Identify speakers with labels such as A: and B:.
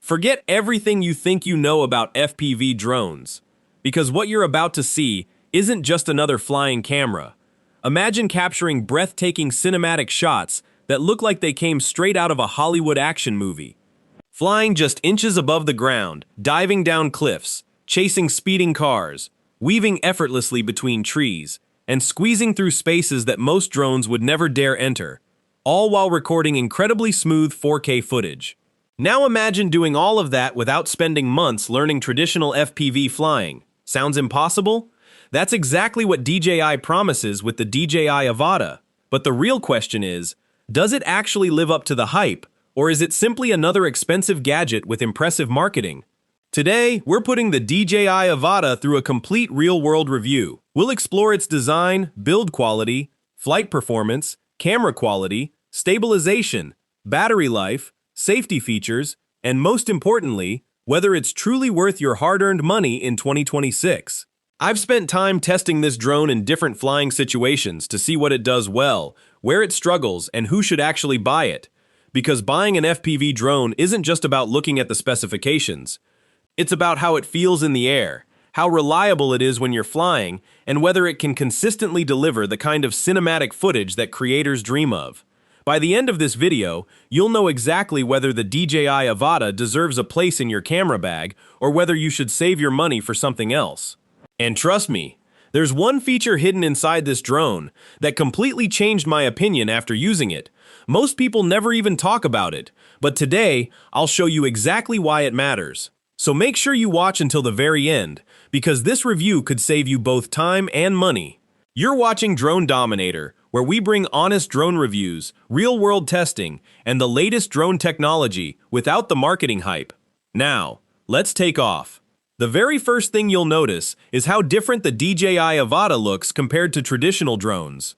A: Forget everything you think you know about FPV drones, because what you're about to see isn't just another flying camera. Imagine capturing breathtaking cinematic shots that look like they came straight out of a Hollywood action movie. Flying just inches above the ground, diving down cliffs, chasing speeding cars, weaving effortlessly between trees, and squeezing through spaces that most drones would never dare enter, all while recording incredibly smooth 4K footage. Now imagine doing all of that without spending months learning traditional FPV flying. Sounds impossible? That's exactly what DJI promises with the DJI Avata. But the real question is, does it actually live up to the hype, or is it simply another expensive gadget with impressive marketing? Today, we're putting the DJI Avata through a complete real-world review. We'll explore its design, build quality, flight performance, camera quality, stabilization, battery life, safety features, and most importantly, whether it's truly worth your hard-earned money in 2026. I've spent time testing this drone in different flying situations to see what it does well, where it struggles, and who should actually buy it. Because buying an FPV drone isn't just about looking at the specifications. It's about how it feels in the air, how reliable it is when you're flying, and whether it can consistently deliver the kind of cinematic footage that creators dream of. By the end of this video, you'll know exactly whether the DJI Avata deserves a place in your camera bag or whether you should save your money for something else. And trust me, there's one feature hidden inside this drone that completely changed my opinion after using it. Most people never even talk about it, but today I'll show you exactly why it matters. So make sure you watch until the very end, because this review could save you both time and money. You're watching Drone Dominator, where we bring honest drone reviews, real-world testing, and the latest drone technology without the marketing hype. Now, let's take off. The very first thing you'll notice is how different the DJI Avata looks compared to traditional drones.